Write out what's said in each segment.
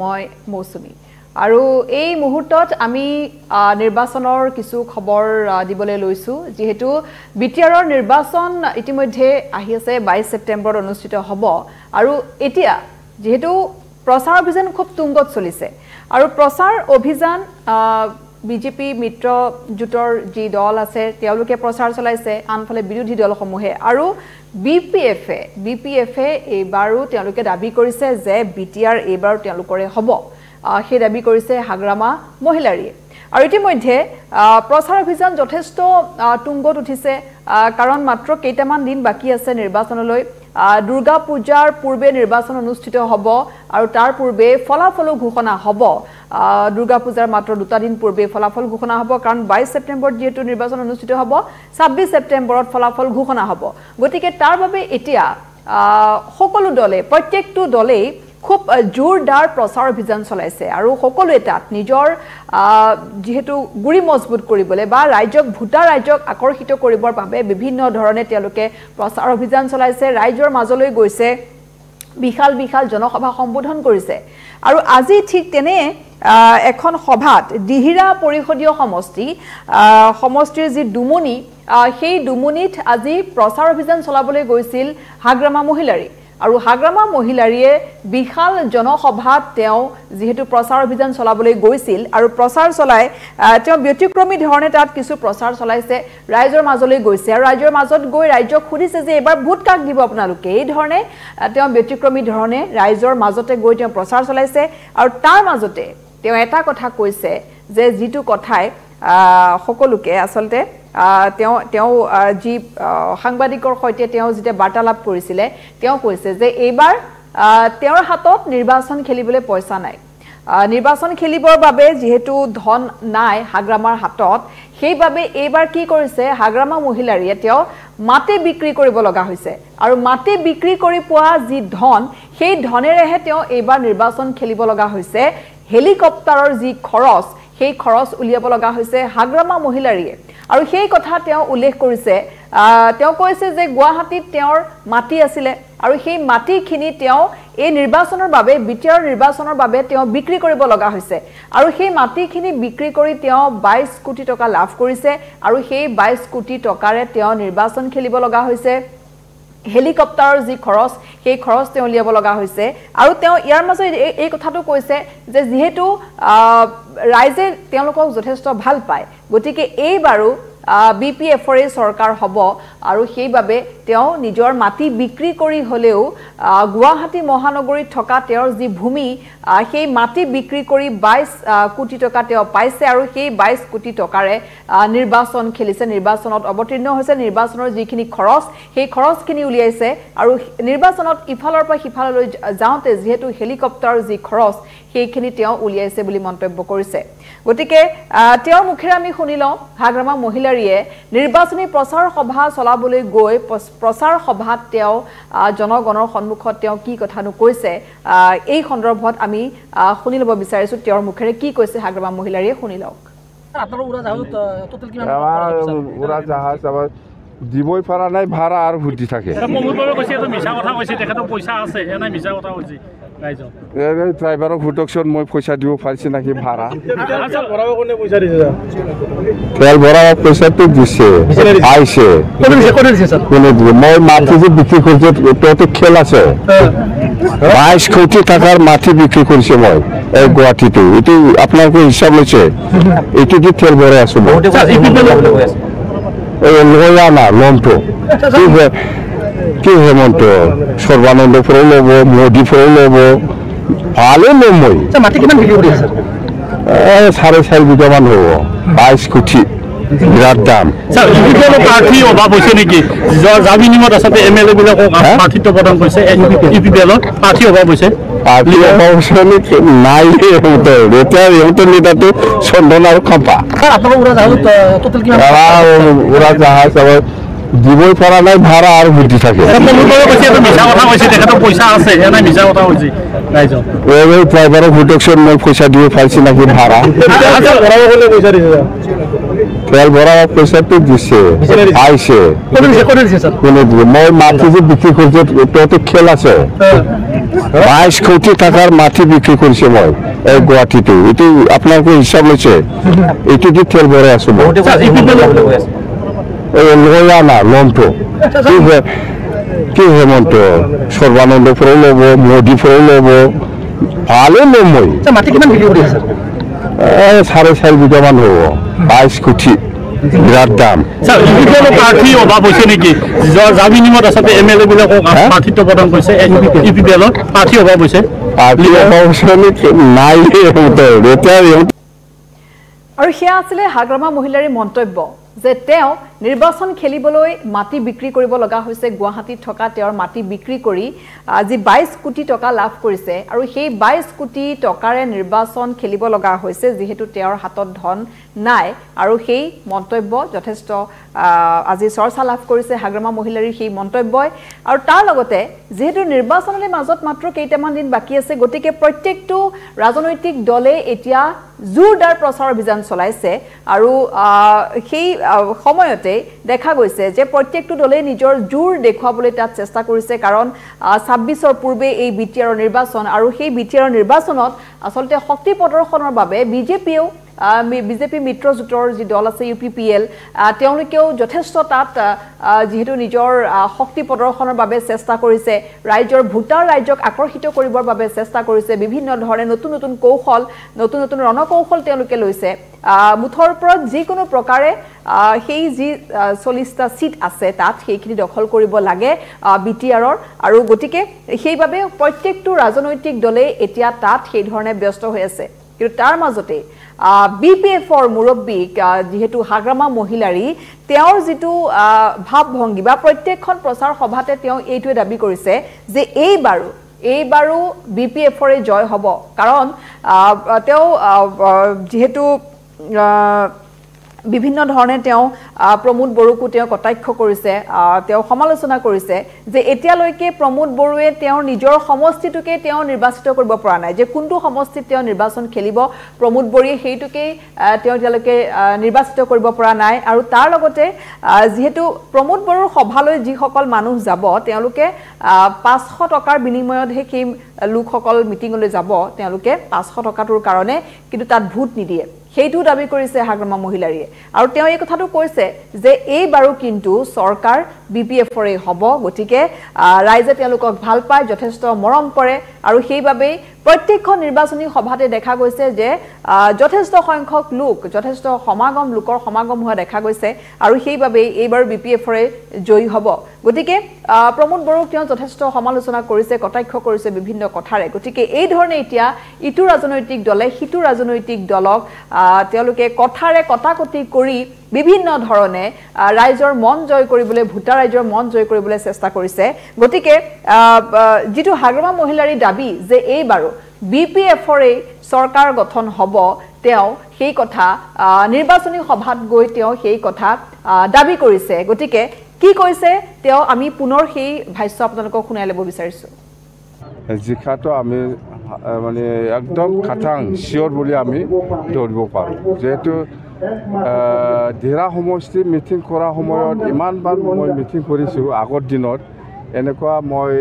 মই মৌসুমী আৰু এই মুহূৰ্তত আমি নিৰ্বাচনৰ কিছু খবৰ দিবলৈ লৈছো যেহেতু বিটিআৰৰ নিৰ্বাচন ইতিমধ্যে আহি আছে 22 সেপ্টেম্বৰত অনুষ্ঠিত হ'ব আৰু এতিয়া যেহেতু প্ৰচাৰ অভিযান খুব তুংগত চলিছে আৰু প্ৰচাৰ অভিযান বিজেপি মিত্ৰ জোটৰ যি দল আছে তেওঁলোকে প্ৰচাৰ চলাইছে আনফালে বিৰোধী দলসমূহে আৰু বিপিএফে এইবাৰো তেওঁলোকে দাবী কৰিছে যে বিটিআৰ এইবাৰো তেওঁলোকৰে হ'ব সেই দাবী কৰিছে হাগ্ৰামা মহিলাৰীয়ে আৰু ইতিমধ্যে প্ৰচাৰ অভিযান যথেষ্ট তুংগত উঠিছে কাৰণ মাত্ৰ কেইটামান দিন বাকি আছে নিৰ্বাচনলৈ দুৰ্গা পূজাৰ পূৰ্বে নিৰ্বাচন অনুষ্ঠিত হ'ব আৰু তাৰ পূৰ্বে ফলাফল ঘোষণা হ'ব দুৰ্গা পূজাৰ মাত্ৰ দুটা দিন পূৰ্বে ফলাফল ঘোষণা হ'ব কাৰণ 22 সেপ্টেম্বৰত যেহেতু নিৰ্বাচন অনুষ্ঠিত হ'ব 26 সেপ্টেম্বৰত ফলাফল ঘোষণা হ'ব গতিকে তাৰ বাবে এতিয়া সকলো দলে প্ৰত্যেকটো দলেই খুব জোৰদাৰ প্ৰচাৰ অভিযান চলাইছে আৰু সকলোৱে তাত নিজৰ যেহেতু গুৰি মজবুত কৰিবলৈ বা ভোটাৰ ৰাজ্যক আকৰ্ষিত কৰিবৰ বাবে বিভিন্ন ধৰণে তেওঁলোকে প্ৰচাৰ অভিযান চলাইছে ৰাজ্যৰ মাজলৈ গৈছে বিশাল জনসভা সম্বোধন কৰিছে আৰু আজি ঠিক তেনে এখন সভাত দিহিৰা পৰিষদীয় সমষ্টিৰ যি দুমনি সেই দুমনিত আজি প্ৰচাৰ অভিযান চলাবলৈ গৈছিল হাগ্ৰামা মহিলাৰী আৰু হাগ্ৰামা মহিলাৰীয়ে বিশাল জনসভাত তেওঁ যেহেতু প্ৰচাৰ অভিযান চলাবলৈ গৈছিল আৰু প্ৰচাৰ চলাই তেওঁ ব্যতিক্ৰমী ধৰণে তাত কিছু প্ৰচাৰ চলাইছে ৰাইজৰ মাজলৈ গৈছে আৰু ৰাইজৰ মাজত গৈ ৰাইজক খুদিছে যে এবাৰ ভোট কাক দিব আপোনালোকে এই ধৰণে তেওঁ ব্যতিক্ৰমী ধৰণে ৰাইজৰ মাজতে গৈ তেওঁ প্ৰচাৰ চলাইছে আৰু তাৰ মাজতে তেওঁ এটা কথা কৈছে যে যিটো কথাই সকলোকে আসলতে তেওঁ যি সাংবাদিকৰ সৈতে তেওঁ যেতিয়া বাৰ্তালাপ কৰিছিলে তেওঁ কৈছে যে এইবাৰ তেওঁৰ হাতত নিৰ্বাচন খেলিবলৈ পইচা নাই নিৰ্বাচন খেলিবৰ বাবে যেহেতু ধন নাই হাগ্ৰামাৰ হাতত সেইবাবে এইবাৰ কি কৰিছে হাগ্ৰামা মহিলাৰীয়ে তেওঁ মাটি বিক্ৰী কৰিব লগা হৈছে আৰু মাটি বিক্ৰী কৰি পোৱা যি ধন সেই ধনেৰেহে তেওঁ এইবাৰ নিৰ্বাচন খেলিব লগা হৈছে হেলিকপ্টাৰৰ যি খৰচ সেই খৰচ উলিয়াব লগা হৈছে হাগ্ৰামা মহিলাৰীয়ে আৰু সেই কথা তেওঁ উল্লেখ কৰিছে তেওঁ কৈছে যে গুৱাহাটীত তেওঁৰ মাটি আছিল আৰু সেই মাটিখিনি তেওঁ এই নিৰ্বাচনৰ বাবে বিটিআৰ নিৰ্বাচনৰ বাবে তেওঁ বিক্ৰী কৰিব লগা হৈছে আৰু সেই মাটিখিনি বিক্ৰী কৰি তেওঁ 22 কোটি টকা লাভ কৰিছে আৰু সেই 22 কোটি টকাৰে তেওঁ নিৰ্বাচন খেলিব লগা হৈছে হেলিকপ্টাৰৰ যি খৰচ সেই খৰচ তেওঁ উলিয়াব লগা হৈছে আৰু তেওঁ ইয়াৰ মাজত এই কথাটো কৈছে যে যেহেতু ৰাইজে তেওঁলোকক যথেষ্ট ভাল পায় গতিকে এইবাৰো বিপিএফৰ চৰকাৰ হ'ব আৰু সেইবাবে তেওঁ নিজৰ মাটি বিক্ৰী কৰি হলেও গুৱাহাটী মহানগৰীত থকা তেওঁৰ যি ভূমি সেই মাটি বিক্ৰী কৰি 22 কোটি টকা তেওঁ পাইছে আৰু সেই 22 কোটি টকাৰে নিৰ্বাচন খেলিছে নিৰ্বাচনত অৱতীৰ্ণ হৈছে নিৰ্বাচনৰ যিখিনি খৰচ সেই খৰচখিনি উলিয়াইছে আৰু নিৰ্বাচনত ইফালৰ পৰা সিফাললৈ যাওঁতে যেহেতু হেলিকপ্টাৰৰ যি খৰচ সেইখিনি তেওঁ উলিয়াইছে বুলি মন্তব্য কৰিছে গতিকে তেওঁৰ মুখেৰে আমি শুনিলওঁ হাগ্ৰামা মহিলাৰীয়ে নিৰ্বাচনী প্ৰচাৰ সভা চলাবলৈ গৈ প্ৰচাৰ সভাত তেওঁ জনগণৰ সন্মুখত তেওঁ কি কথানো কৈছে এই সন্দৰ্ভত আমি শুনি ল'ব বিচাৰিছো তেওঁৰ মুখেৰে কি কৈছে হাগ্ৰামা মহিলাৰীয়ে শুনি লওক আপোনালোকৰ উৰাজাহাজত টোটাল কিমান উৰাজাহাজ আবার দিবই পারা নাই ভাড়া আর ভুটি থাকে ড্রাইভারক ভুটকশন মই পয়সা দিব পারছি নাকি ভাড়া তেল ভরা পয়সাটো দিছে আইছে মই মাটি যে বিক্রি করছে তো খেল আছে 22 কোটি টাকার মাটি বিক্রি করছে মই এই গুয়াহাটিতে এটি আপনাকে হিসাব লইছে এটি যে তেল ভরা আছে লয়া না লন্টো কি হেমন্ত সর্বানন্দ ফ্রল লব মোদী ফ্রল লব ভালো লম মই মাটি কিমান বিক্রি কৰি আছে 4.5 বিঘা মান হব 22 কোটি বিরাট দাম স্যার ইপিপিএল প্রার্থী অভাব হইছে নেকি জামিনিমত আসলে এমএলএ বিলাকক প্রার্থিত্ব প্রদান কৰিছে ইপিপিএল প্ৰাৰ্থী অভাব হইছে পাৰ্টি অবশ্যই নাই এটা নেতাটো চন্দন আৰু খাম্পা আপোনালোকৰ উৰাজাহাজত টোটাল কিমান উৰাজাহাজ আবার দিবই পারা নাই ভাড়া আর বুদ্ধি থাকে পয়সা আছে মিছা কথা হয়েছে ড্রাইভারক ভুটকশন মই পয়সা দিব পারছি নাকি ভাড়া তেল ভরা পয়সাটো দিছে আইছে কোনে দিয়ে মই মাটি যে বিক্রি করছে ওটাতে খেল আছে 22 কোটি টাকার মাটি বিক্রি করছে মই এই গুয়াহাটিতে এটি আপনাকে হিসাব লৈছে এটি দি তেল ভরা আছে লয়া না লন্টো কি হেমন্ত সর্বানন্দ ফেরও লব মোদী ফেরও লব ভালো লম মই মাটি কিমান বিক্রি কৰি আছে 4.5 বিঘামান হব 22 কোটি বিরাট দাম প্রার্থী অভাব হয়েছে নাকি জামিনিমত আসলে এমএলএ বিলাকক প্রার্থিত্ব প্রদান করছে ইউপিপিএলৰ প্ৰাৰ্থী অভাব হয়েছে নাই আৰু সেয়া আছিলে হাগ্ৰামা মহিলাৰ মন্তব্য যে তেওঁ নিৰ্বাচন খেলিবলৈ মাটি বিক্ৰী কৰিব লগা হৈছে গুৱাহাটীত থকা তেওঁৰ মাটি বিক্ৰী কৰি আজি 22 কোটি টকা লাভ কৰিছে আৰু সেই 22 কোটি টকাৰে নিৰ্বাচন খেলিব লগা হৈছে যেহেতু তেওঁৰ হাতত ধন নাই আৰু সেই মন্তব্য যথেষ্ট আজি চৰ্চা লাভ কৰিছে হাগ্ৰামা মহিলাৰ সেই মন্তব্যই আৰু তাৰ লগতে যেহেতু নিৰ্বাচনলৈ মাজত মাত্ৰ কেইটামান দিন বাকি আছে গতিকে প্ৰত্যেকটো ৰাজনৈতিক দলে এতিয়া জোৰদাৰ প্ৰচাৰ অভিযান চলাইছে আৰু সেই সময়তে দেখা গৈছে যে প্ৰত্যেকটো দলে নিজৰ জোৰ দেখুৱাবলৈ তাত চেষ্টা কৰিছে কাৰণ 26 পূৰ্বে এই বিটিআৰৰ নিৰ্বাচন আৰু সেই বিটিআৰৰ নিৰ্বাচনত আসলতে শক্তি প্ৰদৰ্শনৰ বাবে বিজেপি মিত্ৰজোঁটৰ যি দল আছে ইউপিপিএল তেওঁলোকেও যথেষ্ট তাত যেহেতু নিজৰ শক্তি প্ৰদৰ্শনৰ বাবে চেষ্টা কৰিছে ৰাজ্যৰ ভোটাৰ ৰাজ্যক আকৰ্ষিত কৰিবৰ বাবে চেষ্টা কৰিছে বিভিন্ন ধৰণে নতুন নতুন কৌশল নতুন নতুন ৰণকৌশল তেওঁলোকে লৈছে মুঠৰ ওপৰত যিকোনো প্ৰকাৰে সেই যি 40টা সিট আছে তাত সেইখিনি দখল কৰিব লাগে বিটিআৰৰ আৰু গতিকে সেইভাবে প্ৰত্যেকটো ৰাজনৈতিক দলে এতিয়া তাত সেই ধৰণে ব্যস্ত হৈ আছে কিন্তু তাৰ মাজতে বিপিএফৰ মুৰব্বী যেহেতু হাগ্ৰামা মহিলাৰী তেওঁৰ যেটো ভাৱভংগী বা প্ৰত্যেকখন প্ৰচাৰ সভাতে তেওঁ এইটোৱে দাবী কৰিছে যে এইবাৰো বিপিএফৰে জয় হ'ব কাৰণ তেওঁ যেহেতু বিভিন্ন ধৰণে তেওঁ প্ৰমোদ বড়োকো তেওঁ কটাক্ষ কৰিছে তেওঁ সমালোচনা কৰিছে যে এতিয়ালৈকে প্ৰমোদ বড়োৱে তেওঁৰ নিজৰ সমষ্টিটোকে তেওঁ নিৰ্বাচিত কৰিব পৰা নাই যে কোনটো সমষ্টিত তেওঁ নিৰ্বাচন খেলিব প্ৰমোদ বড়োৱে সেইটোকে তেওঁ এতিয়ালৈকে নিৰ্বাচিত কৰিব পৰা নাই আৰু তাৰ লগতে যেহেতু প্ৰমোদ বড়োৰ সভালৈ যিসকল মানুহ যাব তেওঁলোকে 500 টকাৰ বিনিময়তহে সেই লোকসকল মিটিংলৈ যাব তেওঁলোকে 500 টকাটোৰ কাৰণে কিন্তু তাত ভোট নিদিয়ে সেইটো দাবী কৰিছে হাগ্ৰামা মহিলাৰীয়ে আৰু তেওঁ এই কথাটো কৈছে যে এইবাৰো কিন্তু চৰকাৰ বিপিএফৰে হ'ব গতিকে ৰাইজে তেওঁলোকক ভাল পায় যথেষ্ট মৰম কৰে আৰু সেইভাবে প্ৰত্যেকখন নিৰ্বাচনী সভাতে দেখা গৈছে যে যথেষ্ট সংখ্যক লোক যথেষ্ট লোকৰ সমাগম হোৱা দেখা গৈছে আৰু সেইভাবে এইবাৰ বিপিএফৰে জয়ী হ'ব গতিকে প্ৰমোদ বড়োক তেওঁ যথেষ্ট সমালোচনা কৰিছে কটাক্ষ কৰিছে বিভিন্ন কথাৰে গতিকে এই ধৰণে এতিয়া ইটো ৰাজনৈতিক দলে হিটো ৰাজনৈতিক দলক তেওঁলোকে কথাৰে কটাকটি কৰি বিভিন্ন ধৰণে ৰাইজৰ মন জয় কৰিবলৈ ভোটাৰ ৰাইজৰ মন জয় কৰিবলৈ চেষ্টা কৰিছে গতিকে যেটো হাগ্ৰামা মহিলাৰী দাবী যে এইবাৰো বিপিএফৰে চৰকাৰ গঠন হ'ব তেওঁ সেই কথা নিৰ্বাচনী সভাত গৈ তেওঁ সেই কথা দাবী কৰিছে গতিকে কি কৈছে তেওঁ আমি পুনৰ সেই ভাষ্য আপোনালোকক শুনাই ল'ব বিচাৰিছো জিকাটো আমি মানে একদম খাটাং শিওৰ বলে আমি ধৰব পাৰোঁ যেহেতু ঢেৰা সমষ্টি মিটিং কৰা সময়ত ইমানবাৰ মই মিটিং কৰিছোঁ আগৰ দিনত এনেকুৱা মই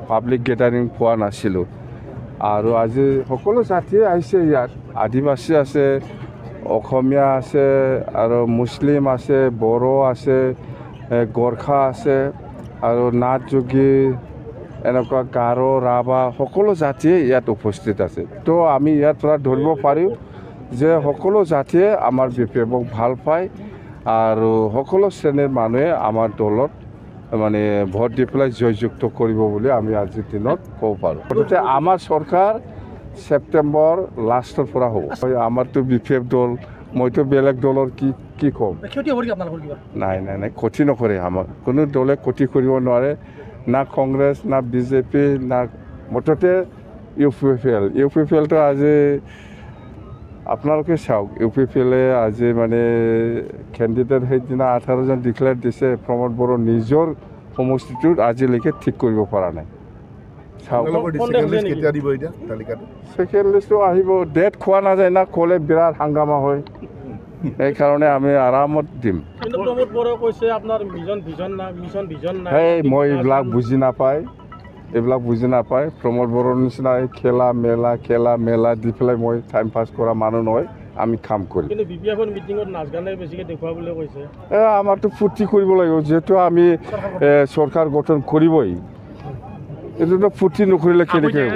পাব্লিক গেদাৰিং পোৱা নাছিলোঁ আৰু আজি সকলো জাতিয়ে আহিছে ইয়াত আদিবাসী আছে অসমীয়া আছে আৰু মুছলিম আছে বড়ো আছে গোৰ্খা আছে আৰু নাথ যোগী এনেকুৱা গাৰো ৰাভা সকলো জাতিয়ে ইয়াত উপস্থিত আছে তো আমি ইয়াৰ পৰা ধৰিব পাৰোঁ যে সকলো জাতিয়ে আমাৰ বিপিএফক ভাল পায় আৰু সকলো শ্ৰেণীৰ মানুহে আমাৰ দলত মানে ভোট দি পেলাই জয়যুক্ত কৰিব বুলি আমি আজিৰ দিনত ক'ব পাৰোঁ গতিকে আমাৰ চৰকাৰ ছেপ্টেম্বৰ লাষ্টৰ পৰা হ'ব আমাৰতো বিপিএফ দল মইতো বেলেগ দলৰ কি ক'ম নাই ক্ষতি নকৰে আমাৰ কোনো দলে ক্ষতি কৰিব নোৱাৰে না কংগ্ৰেছ না বিজেপি না মুঠতে ইউপিপিএলটো আজি আপোনালোকে চাওক ইউপিপিএলে আজি মানে কেণ্ডিডেট সেইদিনা 18জন ডিক্লেয়াৰ দিছে প্ৰমোদ বড়ো নিজৰ সমষ্টিটোত আজিলৈকে ঠিক কৰিব পৰা নাই ছেকেণ্ড লিষ্টটো আহিব ডেট খোৱা নাযায় না ক'লে বিৰাট হাংগামা হয় সেইকাৰণে আমি আৰামত দিম কিন্তু প্ৰমোদ বড়াই কৈছে আপোনাৰ মিছন ভিজন নাই সেই মই এইবিলাক বুজি নাপায় প্ৰমোদ বড়োৰ নিচিনা খেলা মেলা দি পেলাই মই টাইম পাছ কৰা মানুহ নহয় আমি কাম কৰিম কিন্তু বিপিএফৰ মিটিঙত নাচ গানে বেছিকৈ দেখুওৱা বুলি কৈছে আমাৰতো ফূৰ্তি কৰিব লাগিব যিহেতু আমি চৰকাৰ গঠন কৰিবই এইটোতো ফূৰ্তি নকৰিলে কেনেকৈ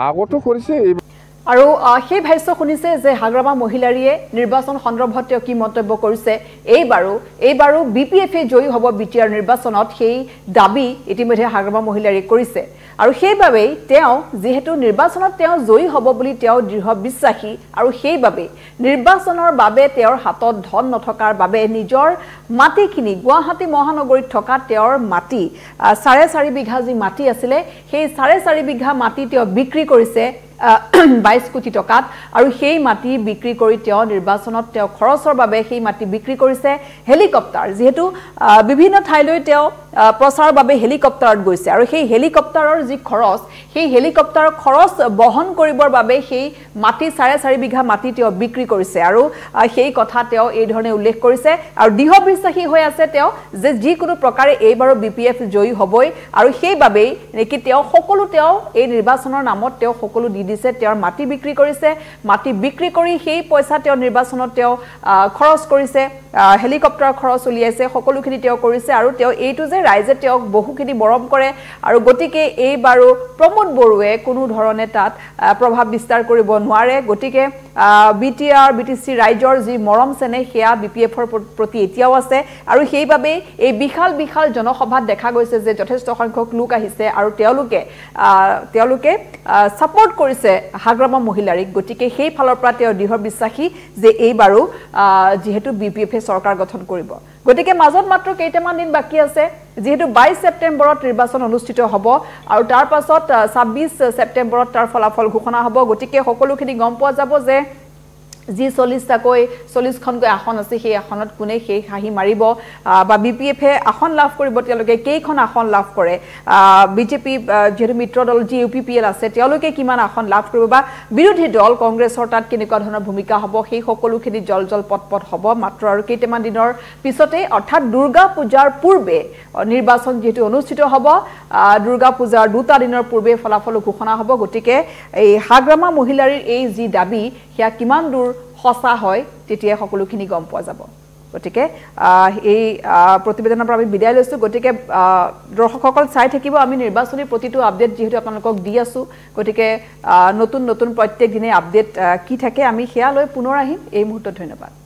আগতো কৰিছে আৰু সেই ভাষ্য শুনিছে যে হাগ্ৰামা মহিলাৰীয়ে নিৰ্বাচন সন্দৰ্ভত তেওঁ কি মন্তব্য কৰিছে এইবাৰো বিপিএফে জয়ী হ'ব বিটিআৰ নিৰ্বাচনত সেই দাবী ইতিমধ্যে হাগ্ৰামা মহিলাৰীয়ে কৰিছে আৰু সেইবাবেই তেওঁ যেহেতু নিৰ্বাচনত তেওঁ জয়ী হ'ব বুলি তেওঁ দৃঢ় বিশ্বাসী আৰু সেইবাবে নিৰ্বাচনৰ বাবে তেওঁৰ হাতত ধন নথকাৰ বাবে নিজৰ মাটিখিনি গুৱাহাটী মহানগৰীত থকা তেওঁৰ মাটি 4.5 বিঘা যি মাটি আছিলে সেই 4.5 বিঘা মাটি তেওঁ বিক্ৰী কৰিছে 22 কোটি টকাত আৰু সেই মাটি বিক্ৰী কৰি তেওঁ নিৰ্বাচনত তেওঁ খৰচৰ বাবে সেই মাটি বিক্ৰী কৰিছে হেলিকপ্টাৰ যেহেতু বিভিন্ন ঠাইলৈ তেওঁ প্ৰচাৰৰ বাবে হেলিকপ্টাৰত গৈছে আৰু সেই হেলিকপ্টাৰৰ যি খৰচ সেই হেলিকপ্টাৰৰ খৰচ বহন কৰিবৰ বাবে সেই মাটি 4.5 বিঘা মাটি তেওঁ বিক্ৰী কৰিছে আৰু সেই কথা তেওঁ এই ধৰণে উল্লেখ কৰিছে আৰু দৃঢ় বিশ্বাসী হৈ আছে তেওঁ যে যিকোনো প্ৰকাৰে এইবাৰো বিপিএফ জয়ী হ'বই আৰু সেইবাবেই নেকি তেওঁ সকলো তেওঁ এই নিৰ্বাচনৰ নামত তেওঁ সকলো দি দিছে তেওঁৰ মাটি বিক্ৰী কৰিছে মাটি বিক্ৰী কৰি সেই পইচা তেওঁ নিৰ্বাচনত তেওঁ খৰচ কৰিছে হেলিকপ্টাৰ খৰচ উলিয়াইছে সকলোখিনি তেওঁ কৰিছে আৰু তেওঁ এইটো যে ৰাইজে তেওঁক বহুখিনি মৰম কৰে আৰু গতিকে এইবাৰো প্ৰমোদ বড়োৱে কোনো ধৰণে তাত প্ৰভাৱ বিস্তাৰ কৰিব নোৱাৰে গতিকে বিটিআৰ বিটিসি ৰাইজৰ যি মৰম চেনে সেয়া বিপিএফৰ প্ৰতি এতিয়াও আছে আৰু সেইবাবে এই বিশাল জনসভাত দেখা গৈছে যে যথেষ্ট সংখ্যক লোক আহিছে আৰু তেওঁলোকে সাপোৰ্ট কৰিছে হাগ্ৰামা মহিলাৰীক গতিকে সেই ফালৰ পৰা তেওঁ দৃঢ় বিশ্বাসী যে এইবাৰো যেহেতু বিপিএফে চৰকাৰ গঠন কৰিব গতিকে মাজত মাত্ৰ কেইটামান দিন বাকি আছে যেহেতু 22 সেপ্টেম্বৰত নিৰ্বাচন অনুষ্ঠিত হ'ব আৰু তাৰ পাছত 26 সেপ্টেম্বৰত তাৰ ফলাফল ঘোষণা হ'ব গতিকে সকলোখিনি গম পোৱা যাব যে যি 40খনকৈ আসন আছে সেই আসনত কোনে সেই হাঁহি মাৰিব বা বিপিএফে আসন লাভ কৰিব তেওঁলোকে কেইখন আসন লাভ কৰে বিজেপি যেহেতু মিত্ৰ দল যি ইউপিপিএল আছে তেওঁলোকে কিমান আসন লাভ কৰিব বা বিৰোধী দল কংগ্ৰেছৰ তাত কেনেকুৱা ধৰণৰ ভূমিকা হ'ব সেই সকলোখিনি জল পট হ'ব মাত্ৰ আৰু কেইটামান দিনৰ পিছতে অৰ্থাৎ দুৰ্গা পূজাৰ পূৰ্বে নিৰ্বাচন যেহেতু অনুষ্ঠিত হ'ব দুৰ্গা পূজাৰ 2টা দিনৰ পূৰ্বে ফলাফল ঘোষণা হ'ব গতিকে এই হাগ্ৰামা মহিলাৰীৰ এই যি দাবী সেয়া কিমান দূৰ সঁচা হয় তেতিয়া সকলোখিনি গম পোৱা যাব গতিকে এই প্ৰতিবেদনৰ পৰা আমি বিদায় লৈছো গতিকে দৰ্শকসকল চাই থাকিব আমি নিৰ্বাচনী প্ৰতিটো আপডেট যেহেতু আপোনালোকক দি আছো গতিকে নতুন প্ৰত্যেক দিনে আপডেট কি থাকে আমি সেয়া লৈ পুনৰ আহিম এই মুহূৰ্তত ধন্যবাদ